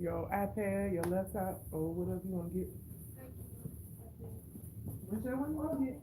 your iPad, your laptop, or whatever you want to get. Whichever one you want to get.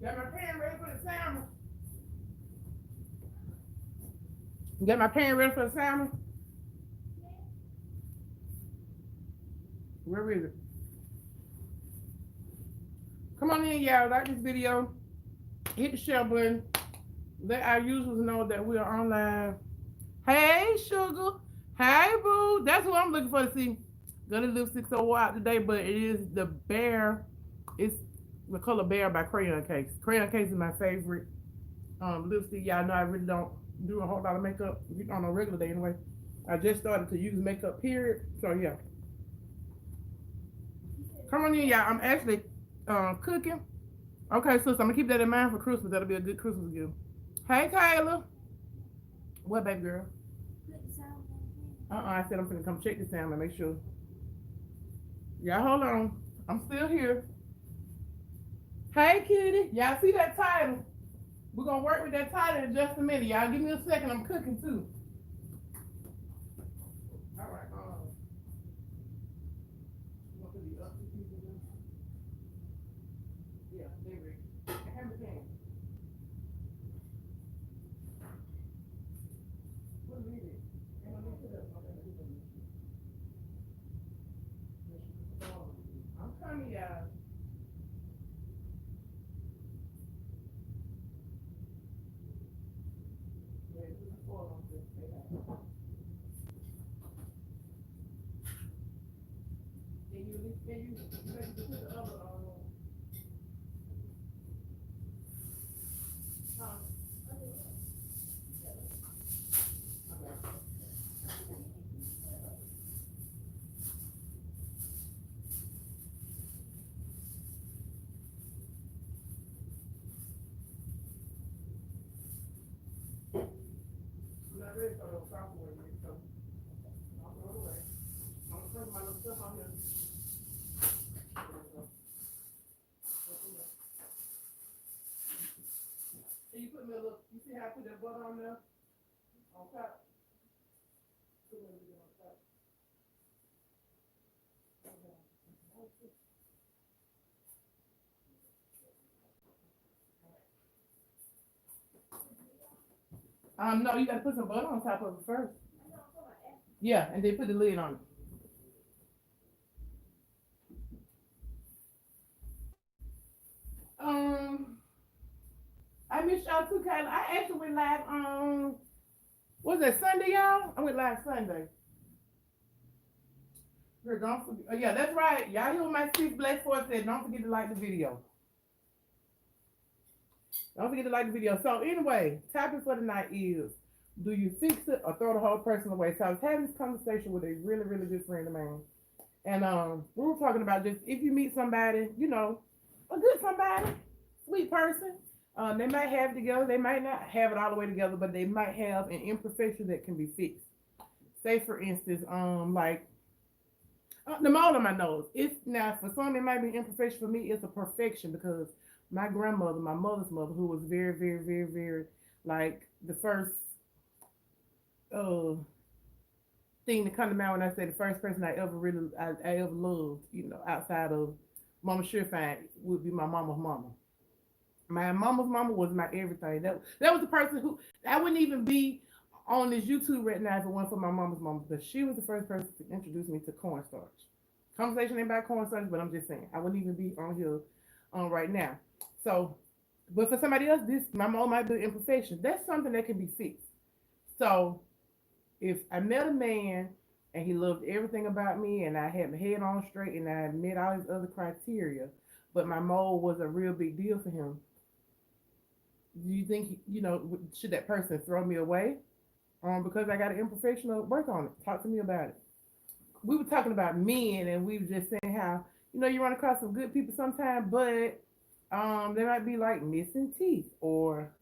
Got my pan ready for the salmon. Got my pan ready for the salmon. Where is it? Come on in, y'all. Like this video. Hit the share button. Let our users know that we are online. Hey, sugar. Hey, boo. That's what I'm looking for to see. Gonna lipstick so out today, but it is the bear. It's the color bear by Crayon Case. Crayon Case is my favorite lipstick. Y'all know I really don't do a whole lot of makeup on a regular day anyway. I just started to use makeup, period. So yeah. Come on in, y'all. I'm actually cooking. Okay, sis, I'm gonna keep that in mind for Christmas. That'll be a good Christmas gift. Hey, Kayla. What, baby girl? I said I'm gonna come check this out and make sure. Y'all, hold on. I'm still here. Hey, kitty. Y'all see that title? We're gonna work with that title in just a minute. Y'all give me a second. I'm cooking too. All right. Yeah, they ready. Have a can. What is it? I'm coming, y'all. I'm not ready for those software yet, so I'll throw it away. I'm gonna put my little stuff on here. And you put me a little, you see how I put that butter on there? On top? Put a little bit on top. No, you gotta put some butter on top of it first. Yeah, and then put the lid on it. Um, I missed y'all too, Kayla. I actually went live on, was it Sunday, y'all? I went live Sunday. Here, don't forget. Oh, yeah, that's right. Y'all hear what my six black force said. Don't forget to like the video. Don't forget to like the video. So anyway, topic for tonight is, do you fix it or throw the whole person away? So I was having this conversation with a really, really good friend of mine. And we were talking about just if you meet somebody, a good somebody, sweet person, they might have it together, they might not have it all the way together, but they might have an imperfection that can be fixed. Say for instance, like the mole on my nose. It's now for some it might be imperfection. For me, it's a perfection because my grandmother, my mother's mother, who was very, very, very, very like the first uh thing to come to mind when I say the first person I ever loved, outside of Mama Surefine would be my mama's mama. My mama's mama was my everything. That was the person who I wouldn't even be on this YouTube right now if it wasn't for my mama's mama because she was the first person to introduce me to cornstarch. Conversation ain't about cornstarch, but I'm just saying I wouldn't even be on here on right now. So, but for somebody else, this my mom might be an imperfection. That's something that can be fixed. So if I met a man and he loved everything about me and I had my head on straight and I met all his other criteria, but my mole was a real big deal for him, Do you think, should that person throw me away? Because I got an imperfection to work on it. Talk to me about it. We were talking about men, and we were just saying how, you run across some good people sometimes, but they might be like missing teeth or,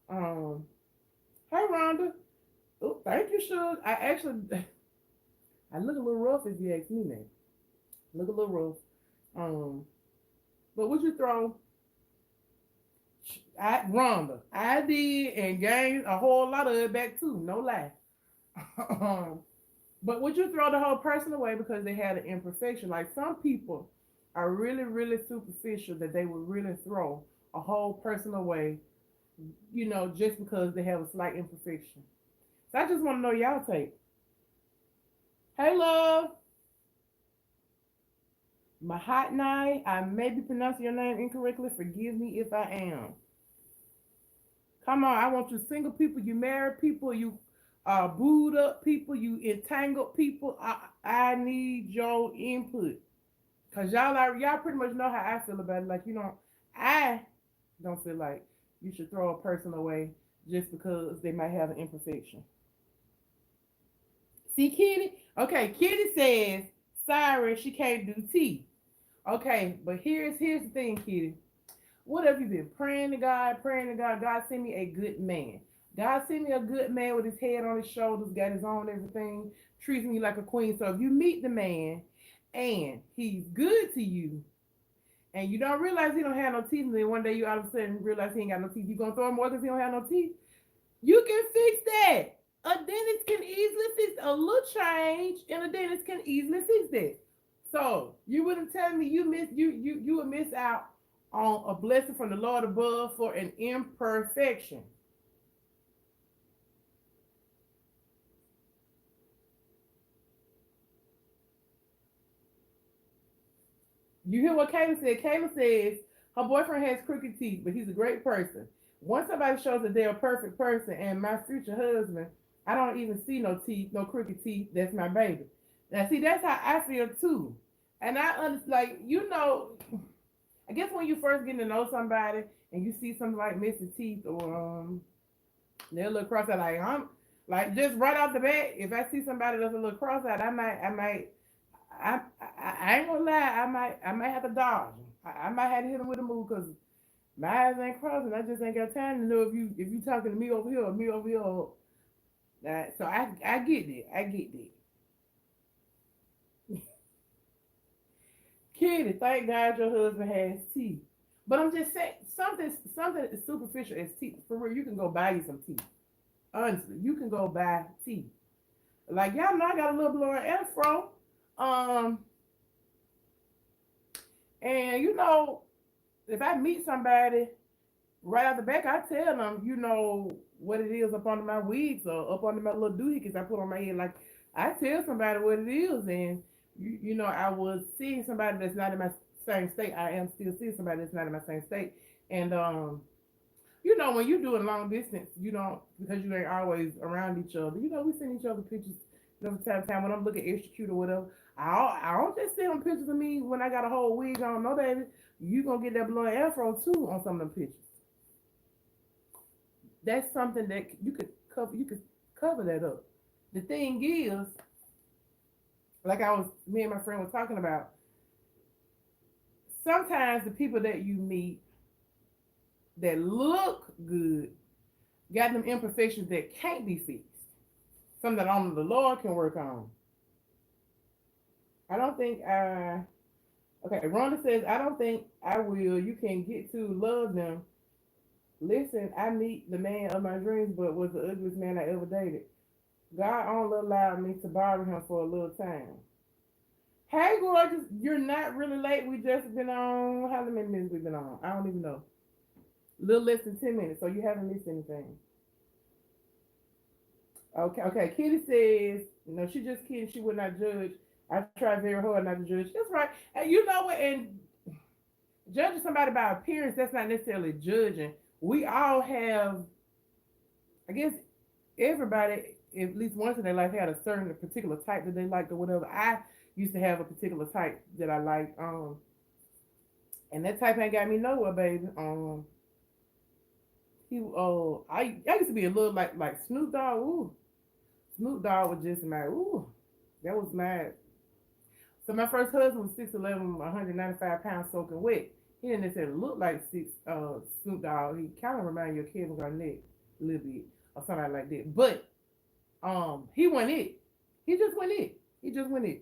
um, hey Rhonda, oh, thank you, Suge. I actually, I look a little rough if you ask me, man. Look a little rough. Um, but would you throw Rhonda? I did and gained a whole lot of it back too. No lie. um, but would you throw the whole person away because they had an imperfection? Like some people are really, really superficial that they would really throw a whole person away, just because they have a slight imperfection. So I just want to know y'all take. Hey, love. Mahatnai, I may be pronouncing your name incorrectly. Forgive me if I am. Come on, I want you single people, you married people, you booed up people, you entangled people. I need your input. Cause y'all pretty much know how I feel about it. Like, I don't feel like you should throw a person away just because they might have an imperfection. See, Kitty? Okay, Kitty says, sorry, she can't do tea. Okay, but here's the thing, Kitty. What have you been praying to God, praying to God? God, send me a good man. God, send me a good man with his head on his shoulders, got his own everything, treats me like a queen. So if you meet the man and he's good to you, and you don't realize he don't have no teeth, and then one day you all of a sudden realize he ain't got no teeth, you gonna throw him more because he don't have no teeth? You can fix that. A dentist can easily fix a little change, and a dentist can easily fix that. So you wouldn't tell me you would miss out on a blessing from the Lord above for an imperfection. You hear what Kayla said? Kayla says her boyfriend has crooked teeth, but he's a great person. Once somebody shows that they're a perfect person, and my future husband, I don't even see no teeth, no crooked teeth. That's my baby. Now, see, that's how I feel too. And I understand, like, I guess when you first get to know somebody and you see something like missing teeth or they're a little cross-eyed, like I'm like just right off the bat, if I see somebody that's a little cross-eyed, I ain't gonna lie, I might have to dodge 'em. I might have to hit him with a move because my eyes ain't crossing. I just ain't got time to know if you talking to me over here or me over here. So I get that. I get that. Kitty, thank God your husband has teeth. But I'm just saying something as superficial as teeth. For real, you can go buy you some teeth. Honestly, you can go buy teeth. Like y'all know, I got a little blowing afro. Um, and if I meet somebody right out the back, I tell them, what it is up under my wigs or up under my little doohickeys I put on my head. Like I tell somebody what it is, and I was seeing somebody that's not in my same state. I am still seeing somebody that's not in my same state, and when you're doing long distance, you don't because you ain't always around each other. We send each other pictures. From time to time when I'm looking extra cute or whatever. I don't just send them pictures of me when I got a whole wig on. No, baby, you gonna get that blonde afro too on some of them pictures. That's something that you could cover. You could cover that up. The thing is, like me and my friend were talking about. Sometimes the people that you meet that look good got them imperfections that can't be fixed. Something that only the Lord can work on. I don't think I. Okay, Rhonda says, I don't think I will. You can get to love them. Listen, I meet the man of my dreams, but was the ugliest man I ever dated. God only allowed me to borrow him for a little time. Hey, gorgeous, you're not really late. We just been on. How many minutes we been on? I don't even know. A little less than 10 minutes, so you haven't missed anything. Okay, okay. Kitty says, she just kidding. She would not judge. I try very hard not to judge. That's right. And you know what? And judging somebody by appearance, that's not necessarily judging. We all have, I guess, everybody at least once in their life had a certain particular type that they liked or whatever. I used to have a particular type that I liked, and that type ain't got me nowhere, baby. I used to be a little like Snoop Dogg. Ooh, Snoop Dogg was just my ooh. That was my. So my first husband was 6'11", 195 pounds, soaking wet. He didn't necessarily look like Snoop Dogg. He kind of reminded you of Kevin Garnett a little bit or something like that. But he went it. He just went it. He just went it.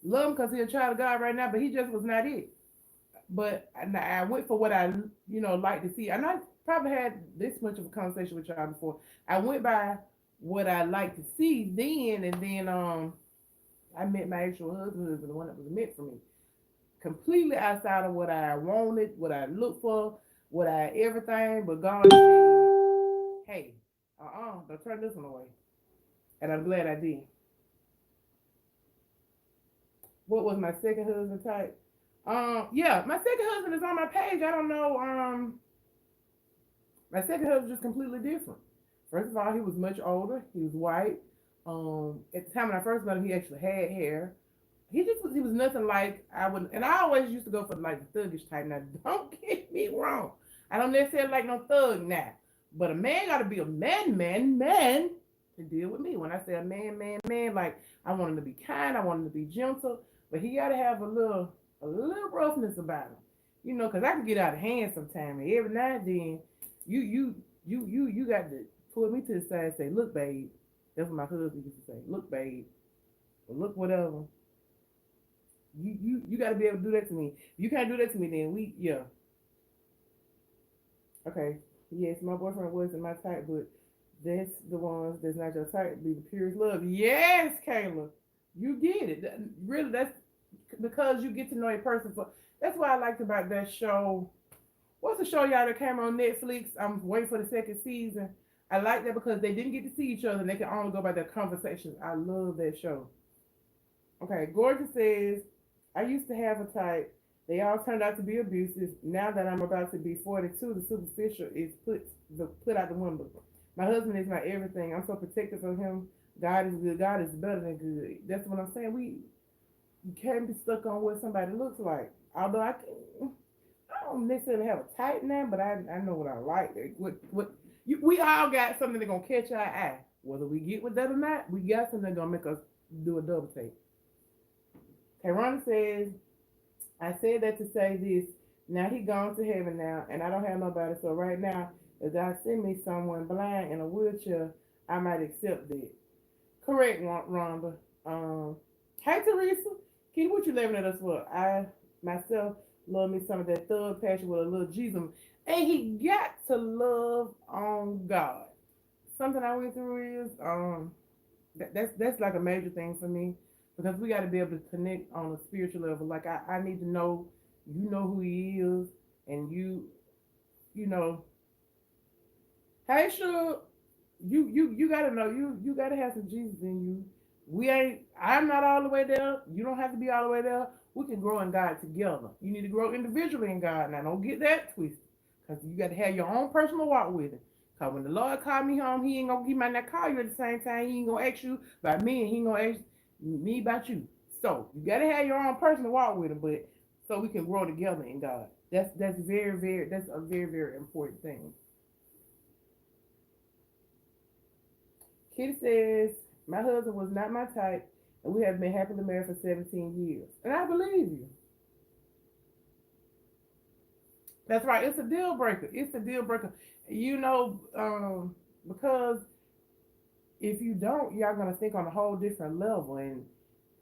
Love him because he's a child of God right now, but he just was not it. But I went for what I like to see. And I probably had this much of a conversation with y'all before. I went by what I like to see then, and then I met my actual husband, the one that was meant for me, completely outside of what I wanted, what I looked for, what I everything. But God said, "Hey, don't turn this one away," and I'm glad I did. What was my second husband type? Yeah, my second husband is on my page. I don't know. My second husband was just completely different. First of all, he was much older. He was white. At the time when I first met him, he actually had hair. He was nothing like I would, and I always used to go for like the thuggish type. Now, don't get me wrong. I don't necessarily like no thug now, but a man got to be a man to deal with me. When I say a man, like I want him to be kind, I want him to be gentle, but he got to have a little roughness about him, because I can get out of hand sometimes. And every now and then, you got to pull me to the side and say, "Look, babe." That's what my husband used to say. "Look, babe, or look, whatever. You got to be able to do that to me. If you can't do that to me, then yeah, okay. Yes, my boyfriend wasn't my type, but that's the ones that's not your type be the purest love. Yes, Kayla, you get it. Really, that's because you get to know a person. That's what I liked about that show. What's the show y'all that came on Netflix? I'm waiting for the second season. I like that because they didn't get to see each other and they can only go by their conversations. I love that show. Okay, Gorgeous says, I used to have a type. They all turned out to be abusive. Now that I'm about to be 42, the superficial is put out the window. My husband is my everything. I'm so protective of him. God is good. God is better than good. That's what I'm saying. You can't be stuck on what somebody looks like. Although I don't necessarily have a type now, but I know what I like. We all got something that's gonna catch our eye. Whether we get with that or not, we got something that's gonna make us do a double take. Kayrona says, I said that to say this. Now he gone to heaven now, and I don't have nobody. So right now, if God send me someone blind in a wheelchair, I might accept that. Correct, Rhonda. Hey Teresa, Keith, what you living at us for? I myself love me some of that thug passion with a little Jesus, and he got to love on God. Something I went through is that's like a major thing for me because we got to be able to connect on a spiritual level. Like I need to know you know who he is, and you know, hey sure you gotta know you gotta have some Jesus in you. We ain't I'm not all the way there. You don't have to be all the way there. We can grow in God together. You need to grow individually in God. Now don't get that twisted. Because you got to have your own personal walk with him. Because when the Lord called me home, he might not call you at the same time. He ain't gonna ask you about me and he ain't gonna ask me about you. So you gotta have your own personal walk with him, but so we can grow together in God. That's that's a very important thing. Kitty says, my husband was not my type, and we have been happily married for 17 years. And I believe you. That's right. It's a deal breaker. It's a deal breaker. Because if you don't, y'all gonna think on a whole different level, and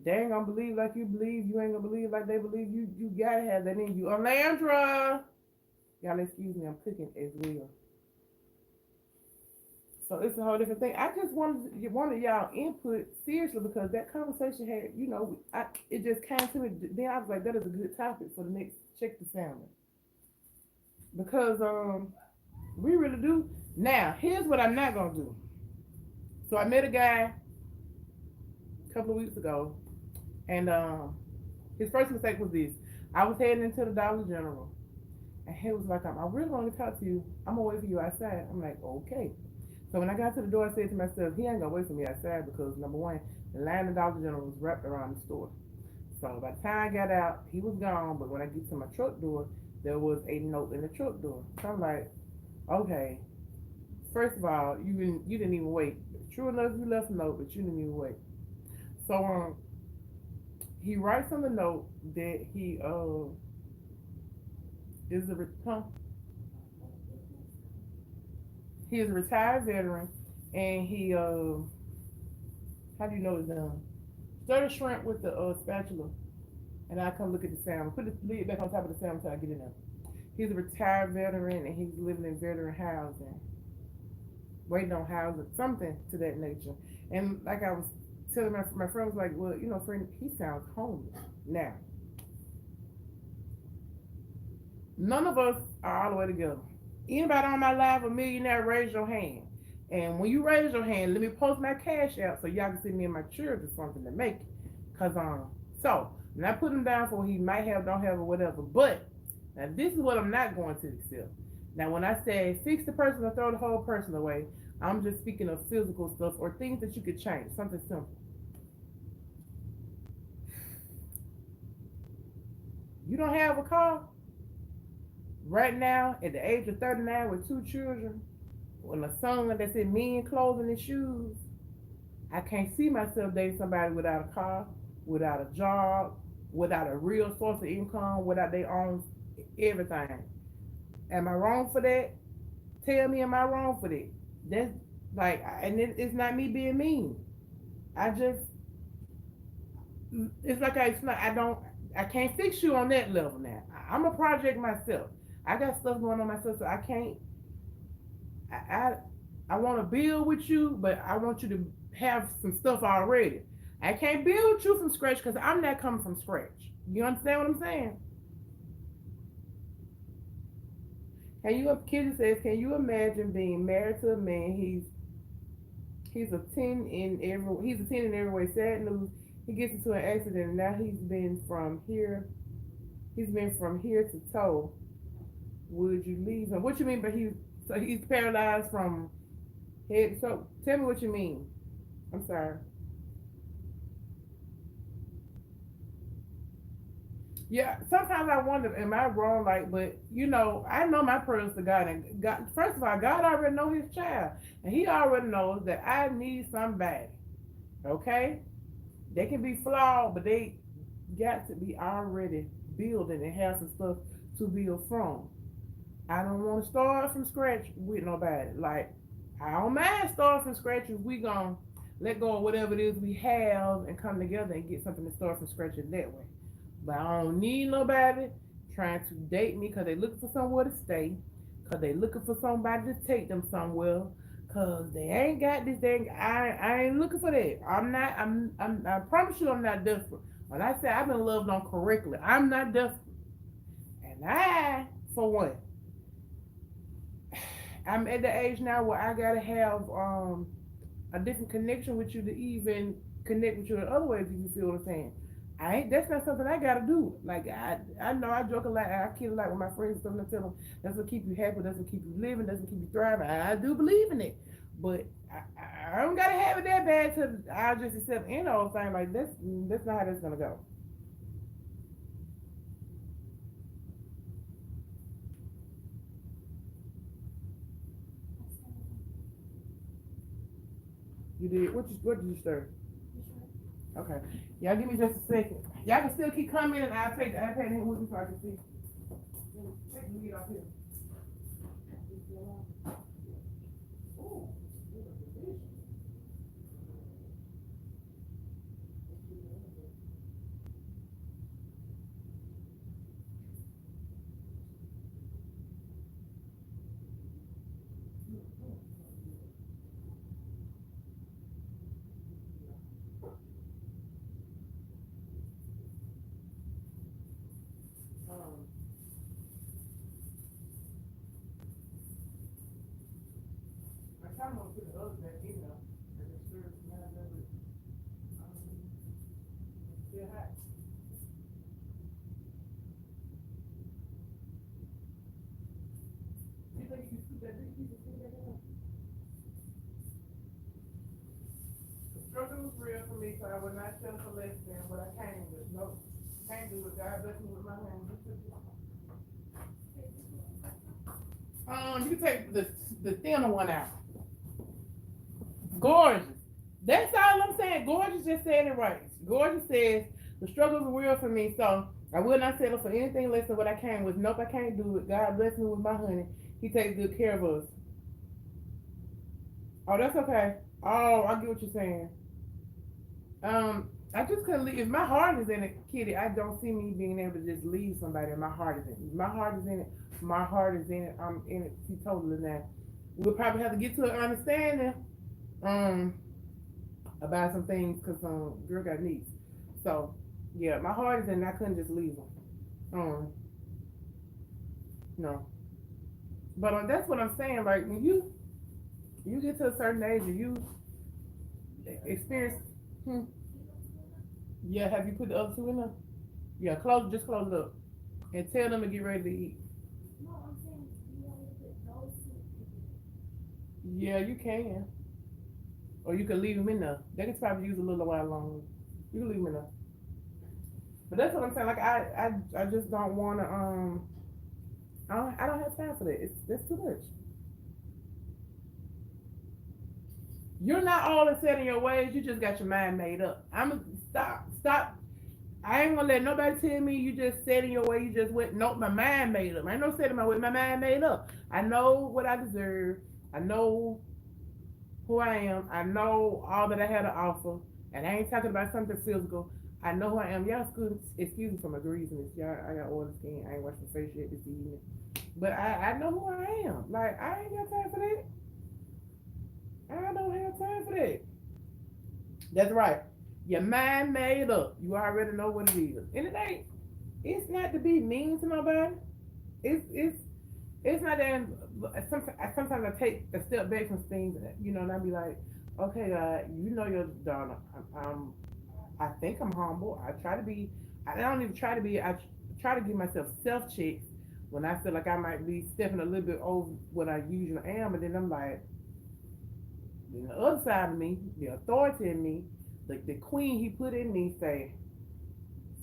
they ain't gonna believe like you believe. You ain't gonna believe like they believe. You gotta have that in you. Alandra, y'all excuse me. I'm cooking as well. So it's a whole different thing. I just wanted y'all input seriously because that conversation had, it just came to me. Then I was like, that is a good topic for the next check the family because we really do. Now, here's what I'm not gonna do. So I met a guy a couple of weeks ago, and his first mistake was this. I was heading into the Dollar General, and he was like, I really want to talk to you. I'm gonna wait for you outside. I'm like, okay. So when I got to the door, I said to myself, he ain't gonna wait for me outside because number one, the line of Dollar General was wrapped around the store. So by the time I got out, he was gone. But when I get to my truck door, there was a note in the truck door. So I'm like, Okay, first of all, you didn't even wait. True enough, you left a note, but you didn't even wait. So he writes on the note that he is a huh? He is a retired veteran, and he how do you know it's done? Stir the shrimp with the spatula, and I come look at the salmon. Put the lid back on top of the salmon until I get in there. He's a retired veteran, and he's living in veteran housing, waiting on housing, something to that nature. And like I was telling my friend was like, well, friend, he sounds homeless. Now, none of us are all the way together. Anybody on my live a millionaire, raise your hand. And when you raise your hand, let me post my cash out so y'all can see me and my children something to make it. Cause so I'm not putting him down for what he might have, don't have, or whatever. But now this is what I'm not going to accept. Now when I say fix the person or throw the whole person away, I'm just speaking of physical stuff or things that you could change. Something simple. You don't have a car right now at the age of 39 with two children, when a son that's in men clothing and shoes, I can't see myself dating somebody without a car, without a job, without a real source of income, without their own everything. Am I wrong for that? Tell me, am I wrong for that? That's like, and it's not me being mean. I just, it's like I don't, I can't fix you on that level now. I'm a project myself. I got stuff going on myself, so I can't. I I, I want to build with you, but I want you to have some stuff already. I can't build with you from scratch because I'm not coming from scratch. You understand what I'm saying? Can you? Kitty says, can you imagine being married to a man? He's a 10 in every he's a 10 in every way. Sad news. He gets into an accident and now he's been from here to toe. Would you leave him? What you mean by he's paralyzed from head? So tell me what you mean. I'm sorry. Yeah, sometimes I wonder, am I wrong? Like, but I know my prayers to God, and God. First of all, God already know His child, and He already knows that I need somebody. Okay, they can be flawed, but they got to be already building and have some stuff to build from. I don't want to start from scratch with nobody. Like, I don't mind starting from scratch if we gonna let go of whatever it is we have and come together and get something to start from scratch in that way. But I don't need nobody trying to date me because they looking for somewhere to stay, because they looking for somebody to take them somewhere, because they ain't got this thing. I ain't looking for that. I'm not, I promise you I'm not desperate. When I say I've been loved on correctly, I'm not desperate. And for one, I'm at the age now where I gotta have a different connection with you to even connect with you in other ways. If you feel what I'm saying, I ain't. That's not something I gotta do. Like I know I joke a lot. I kid a lot with my friends. Something to tell them that's what keep you happy. That's what keep you living. That's what keep you thriving. I do believe in it, but I don't gotta have it that bad to I just accept any old thing. Like that's not how that's gonna go. You did what did you stir? Okay. Y'all give me just a second. Y'all can still keep coming and I'll take the iPad in with me so I can see. Take the lead off here. Ooh, this is delicious. Um, I kind of want to put the other back in there. And it serves my level. Still hot. You think you can scoop that big piece of food back in there? The struggle was real for me, so I would not settle for less than what I came with. No, can't do it. God bless me with my hand. You can take the thinner one out. Gorgeous. That's all I'm saying. Gorgeous just said it right. Gorgeous says the struggles are real for me, so I will not settle for anything less than what I came with. Nope, I can't do it. God bless me with my honey. He takes good care of us. Oh, that's okay. Oh, I get what you're saying. I just couldn't leave. If my heart is in it, Kitty, I don't see me being able to just leave somebody. And my heart is in it. My heart is in it. My heart is in it. I'm in it. She totally now. We'll probably have to get to an understanding. Um, about some things because girl got needs. So yeah, my heart is in. I couldn't just leave them. No, but that's what I'm saying. Like when you get to a certain age and you experience. Hmm, yeah, have you put the other two in there? Yeah, close it up and tell them to get ready to eat. Yeah, you can, or you can leave them in there. They can probably use a little while longer. You can leave them in there. But that's what I'm saying. Like I just don't want to. I don't have time for that. It's that's too much. You're not all set in your ways. You just got your mind made up. I'm stop. I ain't gonna let nobody tell me you just set in your way. You just went. Nope, my mind made up. I ain't no set in my way. My mind made up. I know what I deserve. I know who I am. I know all that I had to offer. And I ain't talking about something physical. I know who I am. Y'all excuse me for my greasiness. Y'all, I got oil skin. I ain't washed my face yet this evening. But I know who I am. Like, I ain't got time for that. I don't have time for that. That's right. Your mind made up. You already know what it is. And it ain't, it's not to be mean to nobody. It's it's not that. Sometimes I take a step back from things, and I be like, okay, you know your daughter. I think I'm humble. I try to be. I don't even try to be. I try to give myself self checks when I feel like I might be stepping a little bit over what I usually am, and then I'm like, the other side of me, the authority in me, the queen he put in me, say,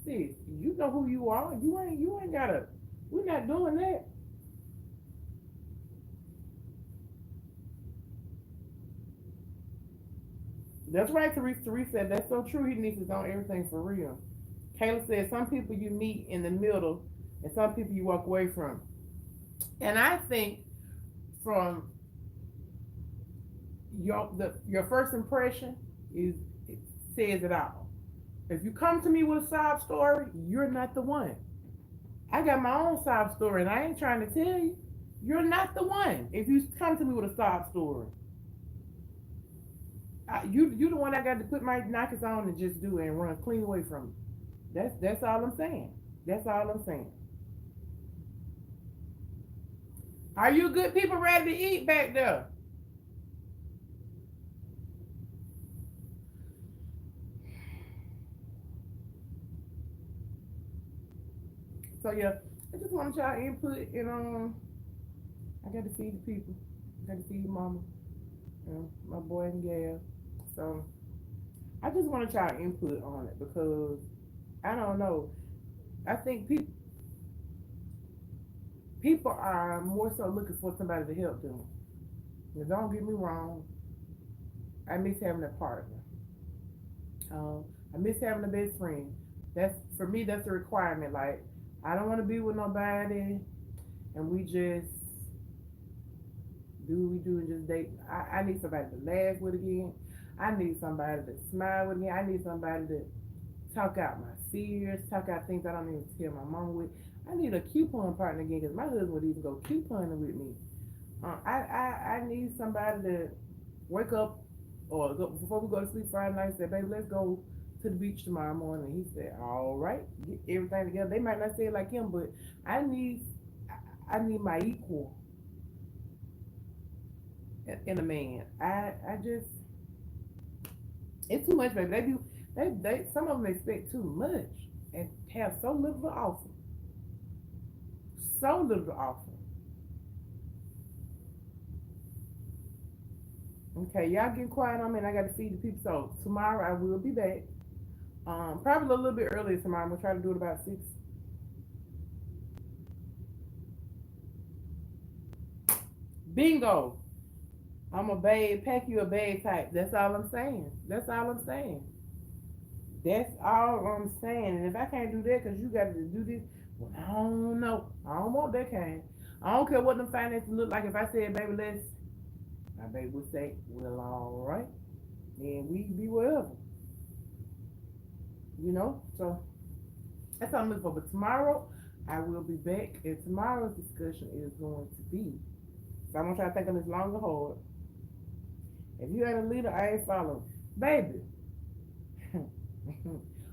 sis, you know who you are. You ain't gotta. We're not doing that. That's right, Teresa. Teresa said that's so true. He needs his own everything for real. Kayla said some people you meet in the middle, and some people you walk away from. And I think from your first impression is it says it all. If you come to me with a sob story, you're not the one. I got my own sob story, and I ain't trying to tell you. You're not the one. If you come to me with a sob story, you the one I got to put my knockers on and just do it and run clean away from it. That's all I'm saying. That's all I'm saying. Are you good people ready to eat back there? So yeah, I just want y'all input and I got to feed the people. I got to feed mama, my boy and gal. So I just wanted y'all input on it because I don't know. I think people are more so looking for somebody to help them. Now, don't get me wrong. I miss having a partner. I miss having a best friend. That's for me. That's a requirement. Like I don't want to be with nobody and we just do what we do and just date. I need somebody to laugh with again. I need somebody to smile with me. I need somebody to talk out my fears, talk out things I don't even tell my mom with. I need a coupon partner again because my husband would even go couponing with me. I need somebody to wake up or before we go to sleep Friday night say, baby, let's go to the beach tomorrow morning. He said, all right, get everything together. They might not say it like him, but I need I need my equal in a man. I just it's too much, baby. They some of them expect too much and have so little to offer. So little to offer. Okay, y'all get quiet on me and I gotta feed the people. So tomorrow I will be back. Probably a little bit earlier tomorrow. I'm gonna try to do it about 6. Bingo. I'm a babe, pack you a bag type. That's all I'm saying. That's all I'm saying. That's all I'm saying. And if I can't do that because you got to do this, well, I don't know. I don't want that kind. I don't care what the finances look like. If I said, baby, let's, my baby would say, well, all right. Then we be wherever, you know? So that's all I'm looking for. But tomorrow, I will be back. And tomorrow's discussion is going to be, so I want y'all to think on this long and hard. If you ain't a leader, I ain't following. Baby,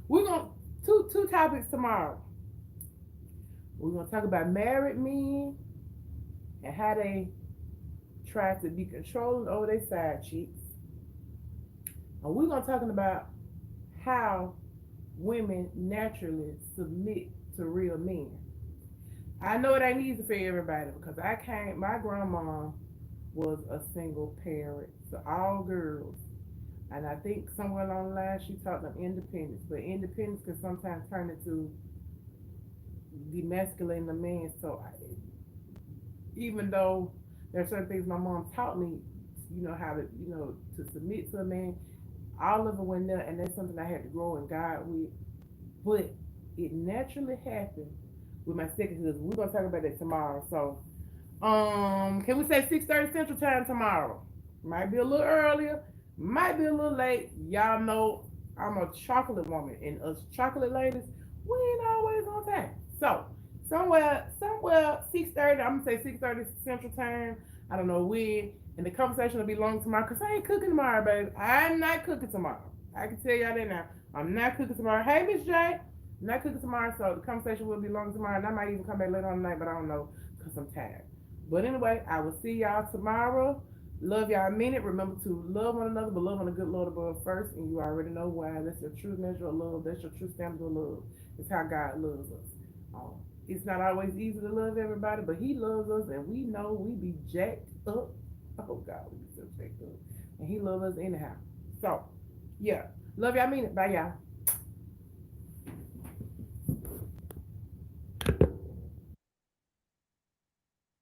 we're going to, two topics tomorrow. We're going to talk about married men and how they try to be controlling over their side chicks. And we're going to talking about how women naturally submit to real men. I know it ain't easy for everybody because I can't, my grandma was a single parent to all girls. And I think somewhere along the line she taught them independence. But independence can sometimes turn into demasculating the man. So even though there are certain things my mom taught me, how to, to submit to a man, all of it went there, and that's something I had to grow in God with. But it naturally happened with my second husband. We're gonna talk about that tomorrow. So, can we say 6:30 Central Time tomorrow? Might be a little earlier, might be a little late. Y'all know I'm a chocolate woman, and us chocolate ladies, we ain't always on time. So somewhere 6:30. I'm gonna say 6:30 Central Time. I don't know when, and the conversation will be long tomorrow because I ain't cooking tomorrow, baby. I'm not cooking tomorrow. I can tell y'all that now. I'm not cooking tomorrow. Hey, Miss J, I'm not cooking tomorrow, so the conversation will be long tomorrow, and I might even come back later on the night, but I don't know because I'm tired. But anyway, I will see y'all tomorrow. Love y'all a minute. Remember to love one another, but love on the good Lord above first, and you already know why. That's your true measure of love. That's your true standard of love. It's how God loves us. Um, it's not always easy to love everybody, but He loves us, and we know we be jacked up. Oh God, we be so jacked up, and He loves us anyhow. So, yeah, love y'all. Mean it. Bye, y'all.